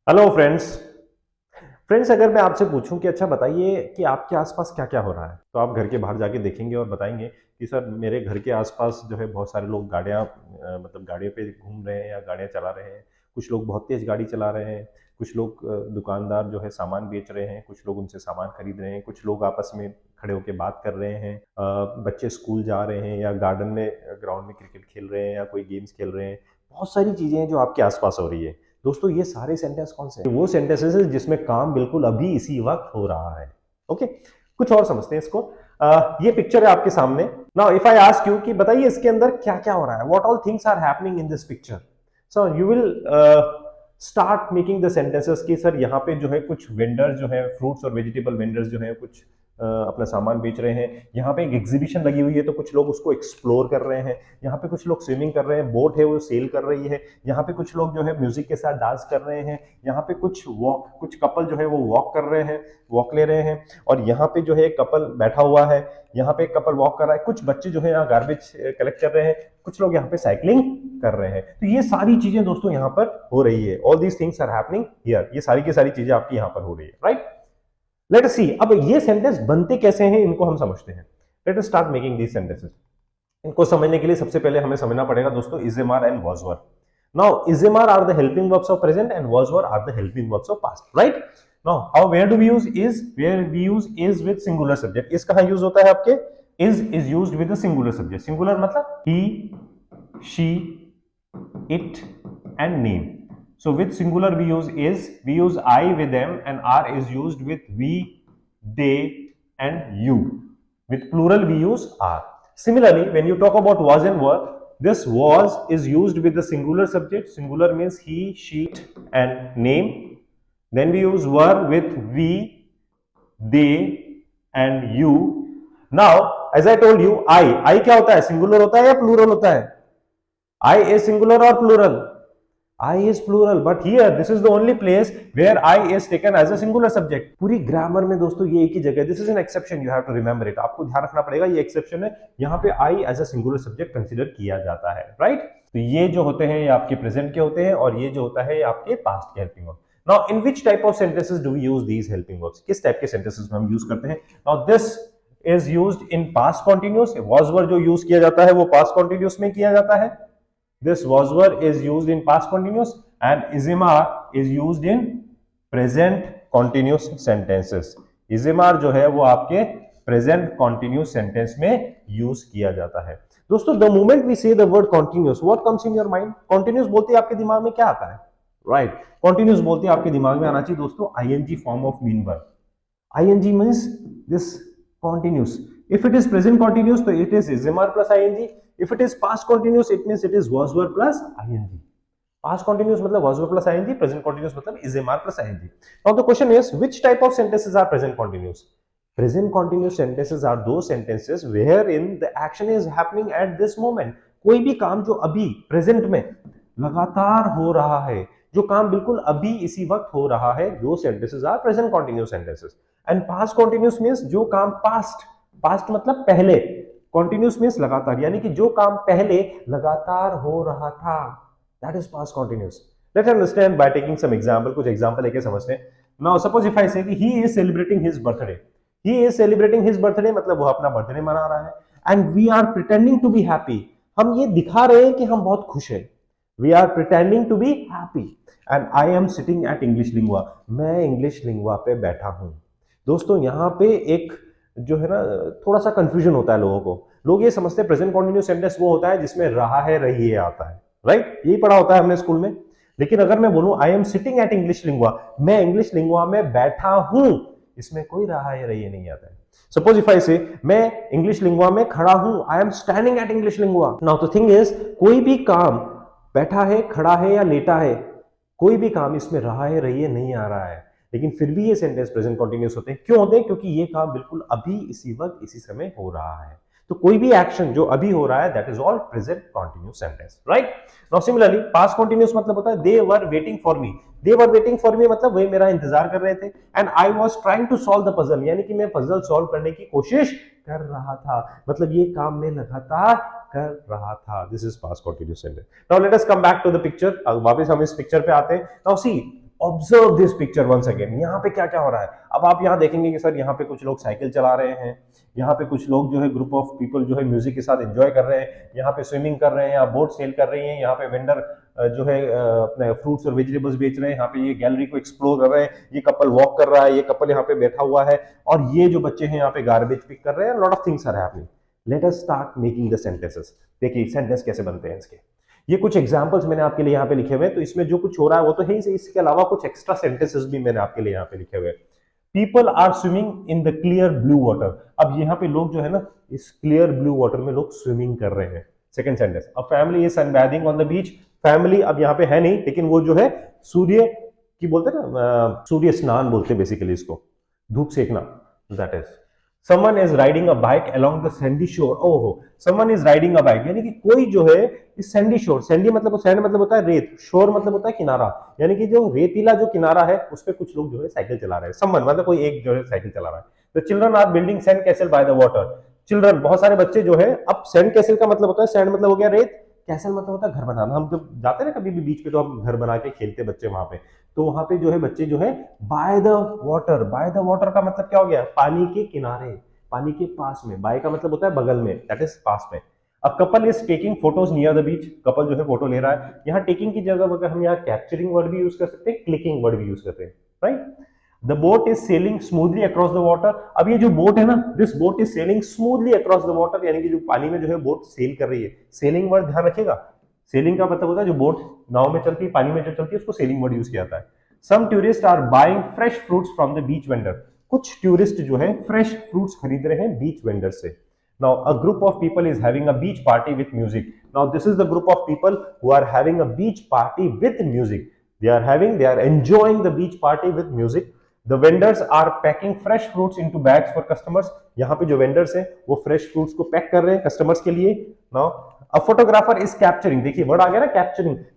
Hello friends. अगर मैं आपसे पूछूं कि अच्छा बताइए कि आपके आसपास क्या क्या हो रहा है, तो आप घर के बाहर जाके देखेंगे और बताएंगे कि सर मेरे घर के आसपास जो है बहुत सारे लोग गाड़ियां मतलब गाड़ियों पे घूम रहे हैं या गाड़ियां चला रहे हैं। कुछ लोग बहुत तेज गाड़ी चला रहे हैं। कुछ लोग दुकानदार जो है सामान बेच रहे हैं, कुछ लोग उनसे सामान खरीद रहे हैं, कुछ लोग आपस में खड़े होकर बात कर रहे हैं। बच्चे स्कूल जा रहे हैं या गार्डन में ग्राउंड में क्रिकेट खेल रहे हैं या कोई गेम्स खेल रहे हैं। बहुत सारी चीजें हैं जो आपके आसपास हो रही है। दोस्तों ये सारे सेंटेंस कौन से हैं? वो सेंटेंसेस है जिसमें काम बिल्कुल अभी इसी वक्त हो रहा है। ओके, कुछ और समझते हैं इसको। ये पिक्चर है आपके सामने। Now if I ask you कि बताइए इसके अंदर क्या क्या हो रहा है, what all things are happening in this picture. So you will start making the sentences कि सर यहाँ पे जो है कुछ वेंडर जो है, फ्रूट्स और वेजिटेबल वेंडर्स जो है कुछ अपना सामान बेच रहे हैं। यहाँ पे एक एग्जीबिशन लगी हुई है तो कुछ लोग उसको एक्सप्लोर कर रहे हैं। यहाँ पे कुछ लोग स्विमिंग कर रहे हैं, बोट है वो सेल कर रही है। यहाँ पे कुछ लोग जो है म्यूजिक के साथ डांस कर रहे हैं। यहाँ पे कुछ कपल जो है वो वॉक कर रहे हैं, वॉक ले रहे हैं। और यहाँ पे जो है एक कपल बैठा हुआ है, यहाँ पे एक कपल वॉक कर रहा है। कुछ बच्चे जो है यहाँ गार्बेज कलेक्ट कर रहे हैं, कुछ लोग यहाँ पे साइकिलिंग कर रहे हैं। तो ये सारी चीजें दोस्तों यहाँ पर हो रही है। All these things are happening here. ये सारी की सारी चीजें आपकी यहाँ पर हो रही है, राइट। लेट अस सी अब ये सेंटेंस बनते कैसे हैं, इनको हम समझते हैं। Late us start making these sentences. इनको समझने के लिए सबसे पहले हमें समझना पड़ेगा दोस्तों is am are and was were. Now is am are the helping verbs of present and was were are the helping verbs of past, right. Now how where do we use is, where we use is with singular subject. Is कहां use होता है आपके, is used with the singular subject. Singular मतलब he, she, it and name. So with singular we use I with them, and are is used with we, they and you. With plural we use are. Similarly, when you talk about was and were, this was is used with the singular subject. Singular means he, she and name. Then we use were with we, they and you. Now as I told you, I क्या होता है, singular होता है या plural होता है? I is singular or plural? I is plural, but here this is the only place where I is taken as a singular subject. पूरी grammar में दोस्तों ये एक ही जगह है। This is an exception, you have to remember it. आपको ध्यान रखना पड़ेगा, ये एक्सेप्शन है। यहाँ पे I as a singular subject consider किया जाता है, राइट। तो ये जो होते हैं ये आपके प्रेजेंट के होते हैं, और ये जो होता है ये आपके पास्ट के helping verb. Now in which type of sentences do we use these helping verbs? किस टाइप के sentences में हम यूज करते हैं? Now this is used in past continuous. Was were जो यूज किया जाता है वो past continuous में किया जाता है। This was were is used in past continuous and is am are is used in present continuous sentences. is am are जो है वो आपके present continuous sentence में यूज किया जाता है। दोस्तों the moment we say the word continuous, what comes in your mind? continuous बोलते ही आपके दिमाग में क्या आता है? right, continuous बोलते ही आपके दिमाग में आना चाहिए दोस्तों ing form of mean verb. ing means this continuous. If it is present continuous, so it is am plus ing. If it is past continuous, it means it is was were plus ing. Past continuous मतलब was were plus ing, present continuous मतलब am plus ing. Now the question is, which type of sentences are present continuous? Present continuous sentences are those sentences wherein the action is happening at this moment. कोई भी काम जो अभी present में लगातार हो रहा है, जो काम बिल्कुल अभी इसी वक्त हो रहा है, दो sentences are present continuous sentences. And past continuous means जो काम पास्ट मतलब पहले, कॉन्टिन्यूस मींस लगातार, यानी कि जो काम पहले लगातार हो रहा था, that is past continuous. Let's understand by taking some example. कुछ एग्जांपल लेके समझते हैं। Now suppose if I say कि he is celebrating his birthday. He is celebrating his birthday मतलब वो अपना बर्थडे मना रहा है। And we are pretending to be happy, हम ये दिखा रहे हैं कि हम बहुत खुश हैं। We are pretending to be happy. And I am sitting at English Lingua, मैं इंग्लिश लिंगुआ पे बैठा हूं। दोस्तों यहाँ पे एक जो है ना थोड़ा सा कंफ्यूजन होता है लोगों को। लोग ये समझते हैं प्रेजेंट कॉन्टिन्यूस सेंटेंस वो होता है जिसमें रहा है रही है आता है, राइट। यही पढ़ा होता है हमने स्कूल में। लेकिन अगर मैं बोलूं आई am sitting at English Lingua, मैं इंग्लिश लिंगुआ में बैठा हूं, इसमें कोई रहा है रही है नहीं आता है। सपोज इफ आई से मैं इंग्लिश लिंगुआ में खड़ा हूं, I am standing at English lingua. Now the thing is, कोई भी काम बैठा है, खड़ा है या लेटा है, कोई भी काम इसमें रहा है रही है नहीं आ रहा है, लेकिन फिर भी ये सेंटेंस प्रेजेंट कॉन्टिन्यूस होते हैं। क्यों होते हैं? क्योंकि ये काम बिल्कुल अभी इसी वक्त इसी समय हो रहा है। तो कोई भी एक्शन जो अभी हो रहा है that is all present continuous sentence, right. Now similarly past continuous मतलब होता है they were waiting for me. They were waiting for me मतलब वे मेरा इंतजार कर रहे थे। And I was trying to solve the puzzle, यानी कि मैं पजल सॉल्व करने की कोशिश कर रहा था, मतलब ये काम में लगातार कर रहा था। This is past continuous sentence. Now let us come back to the picture. अब वापस हम इस पिक्चर पे आते हैं। Now see observe this picture once again, यहाँ पे क्या क्या हो रहा है। अब आप यहाँ देखेंगे कि सर यहाँ पे कुछ लोग साइकिल चला रहे हैं, यहाँ पे कुछ लोग जो है ग्रुप ऑफ पीपल जो है म्यूजिक के साथ एंजॉय कर रहे हैं, यहाँ पे स्विमिंग कर रहे हैं या बोट सेल कर रही हैं, यहाँ पे वेंडर जो है अपने फ्रूट्स और वेजिटेबल्स बेच रहे हैं, यहाँ पे ये गैलरी को एक्सप्लोर कर रहे हैं, ये कपल वॉक कर रहा है, ये कपल यहाँ पे बैठा हुआ है, और ये जो बच्चे हैं यहाँ पे गार्बेज पिक कर रहे हैं। Lot of things are happening. Let us start making the sentences. देखिए सेंटेंस कैसे बनते हैं इसके, ये कुछ एग्जांपल्स मैंने आपके लिए यहाँ पे लिखे हुए हैं, तो इसमें जो कुछ हो रहा है वो तो है ही, इसके अलावा कुछ एक्स्ट्रा सेंटेंसेस भी मैंने आपके लिए यहाँ पे लिखे हुए हैं। People are swimming in the clear blue water. अब यहाँ पे लोग जो है ना इस क्लियर ब्लू वाटर में लोग स्विमिंग कर रहे हैं। Second sentence, a family is sunbathing on the beach. Family अब यहाँ पे है नहीं, लेकिन वो जो है सूर्य की बोलते हैं ना, सूर्य स्नान बोलते हैं बेसिकली इसको, धूप सेकना, that is. Someone is riding a bike along the sandy shore. ओहो, someone is riding a bike, यानी कि कोई जो है इस सैंडी शोर, सैंडी मतलब सैंड मतलब होता है रेत, शोर मतलब होता है किनारा, यानी कि जो रेतीला जो किनारा है उस पे कुछ लोग जो है साइकिल चला रहे हैं। Someone मतलब कोई एक जो है साइकिल चला रहा है। The children are building sand castle by the water. Children बहुत सारे बच्चे जो है, अब सैंड कैसल का मतलब होता है, सैंड मतलब हो गया रेत, कैसल मतलब होता है घर बनाना। हम जब जाते हैं ना कभी भी बीच पे तो हम घर बना के खेलते बच्चे वहां पे, तो वहां पे जो है बच्चे जो है by the water, by the water का मतलब क्या हो गया, पानी के किनारे, पानी के पास में। बाय का मतलब होता है बगल में, दैट इज पास में। अब couple is taking photos near the beach, couple जो है फोटो ले रहा है। यहाँ टेकिंग की जगह अगर हम यहाँ कैप्चरिंग वर्ड भी यूज कर सकते हैं, क्लिकिंग वर्ड भी यूज करते हैं, right. The boat is selling smoothly across the water. अब ये जो बोट है ना, this boat is selling smoothly across the water, यानी कि जो पानी में जो है बोट सेल कर रही है। सेलिंग वर्ड ध्यान रखिएगा, सेलिंग का मतलब होता है जो बोट नाव में चलती है, पानी में जो चलती है, उसको सेलिंग वर्ड यूज किया जाता है। Some tourist are buying fresh fruits from the beach vendor. कुछ टूरिस्ट जो है फ्रेश फ्रूट्स खरीद रहे हैं बीच वेंडर से। Now a group of people is having a beach party with music. Now this is the group of people who are having a beach party with music. They are enjoying the beach party with music. The vendors are packing fresh fruits into bags for customers. यहाँ पे जो vendors हैं वो fresh fruits को pack कर रहे हैं customers के लिए। Now a photographer is capturing, देखिए वर्ड आ गया ना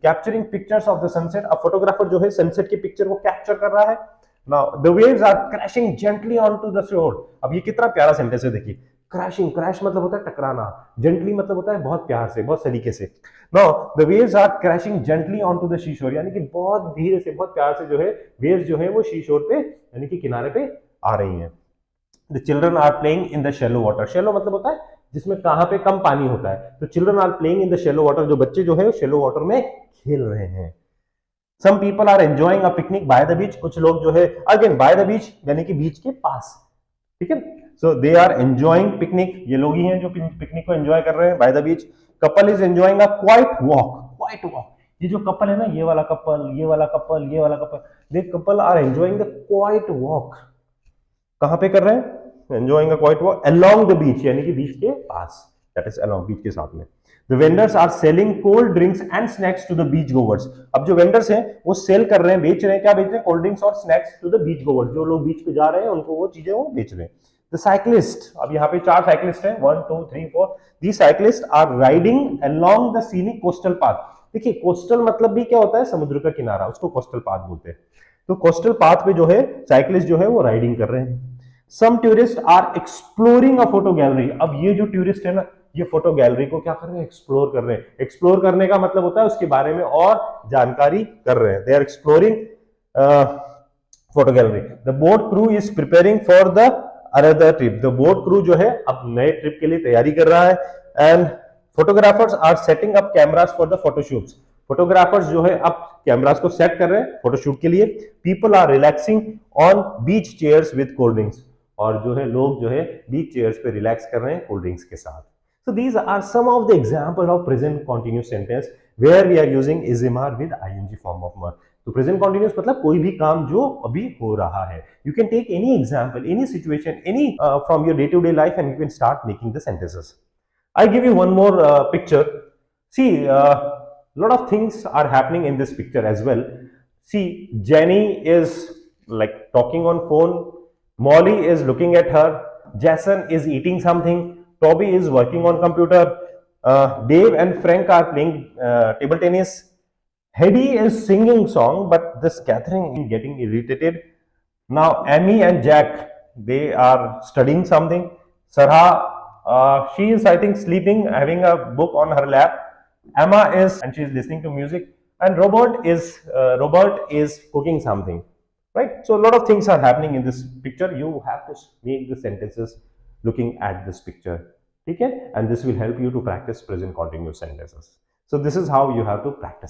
capturing pictures of the sunset. A photographer जो है sunset की पिक्चर को कैप्चर कर रहा है। Now the waves are crashing gently onto the shore. अब ये कितना प्यारा सेंटेंस है, देखिए क्रैशिंग, क्रैश मतलब होता है टकराना, जेंटली मतलब होता है बहुत प्यार से, बहुत सलीके से। Now the waves are crashing gently onto the seashore, यानी कि बहुत धीरे से बहुत प्यार से जो है वेव्स जो है वो शीशोर पे यानी कि किनारे पे आ रही हैं। The children are playing in the shallow water. Shallow मतलब होता है जिसमें कहां पे कम पानी होता है, तो children are playing in the shallow water, जो बच्चे जो है शैलो वाटर में खेल रहे हैं। Some people are enjoying a picnic by the beach. कुछ लोग जो है अगेन बाय द बीच यानी कि बीच के पास, ठीक है। सो दे आर एंजॉयिंग पिकनिक, ये लोग ही हैं जो पिकनिक को एंजॉय कर रहे हैं bye the beach. Couple is enjoying a quiet walk, quite walk, ये जो कपल है ना, ये वाला कपल, ये वाला कपल, ये वाला couple, they couple are enjoying the quiet walk. कहां पे कर रहे हैं, enjoying a quiet walk along the beach, यानी कि बीच के पास, दैट इज अलोंग, बीच के साथ में। The vendors are selling cold drinks and snacks to the beach goers. अब जो वेंडर्स हैं वो सेल कर रहे हैं, बेच रहे हैं, क्या बेच रहे हैं, कोल्ड ड्रिंक्स और snacks to the beach goers, जो लोग बीच पे जा रहे हैं उनको वो चीजें वो बेच रहे हैं। द साइक्लिस्ट, अब यहाँ पे 4 साइक्लिस्ट हैं, 1 2 3 4। The cyclist are riding along the scenic coastal path. देखिए कोस्टल मतलब भी क्या होता है, समुद्र का किनारा, उसको कोस्टल पाथ बोलते हैं। तो कोस्टल पाथ पे जो है साइक्लिस्ट जो है वो राइडिंग कर रहे हैं। Some tourist are exploring a photo gallery. अब ये जो टूरिस्ट है ना, ये फोटो गैलरी को क्या कर रहे हैं, एक्सप्लोर कर रहे हैं। एक्सप्लोर करने का मतलब होता है उसके बारे में और जानकारी कर रहे हैं। They are exploring photo gallery. The boat crew is preparing for the another trip. The boat crew जो है अब नए ट्रिप के लिए तैयारी कर रहा है। And photographers are setting up cameras for the photoshoots. Photographers जो है अब कैमरास को सेट कर रहे हैं फोटोशूट के लिए। People are relaxing on beach chairs with cold drinks. और जो है लोग जो है बीच चेयर्स पे रिलैक्स कर रहे हैं कोल्ड ड्रिंक्स के साथ। So these are some of the examples of present continuous sentence where we are using is are with ing form of verb. तो present continuous मतलब कोई भी काम जो अभी हो रहा है। You can take any example, any situation, any from your day-to-day life and you can start making the sentences. I give you one more picture. See, lot of things are happening in this picture as well. See, Jenny is like talking on phone. Molly is looking at her. Jason is eating something. Toby is working on computer. Dave and Frank are playing table tennis. Hedy is singing song, but this Catherine is getting irritated. Now Amy and Jack, they are studying something. Sarah, she is I think sleeping, having a book on her lap. Emma is and she is listening to music. and Robert is cooking something, right? So a lot of things are happening in this picture. You have to make the sentences looking at this picture, okay? And this will help you to practice present continuous sentences. So this is how you have to practice.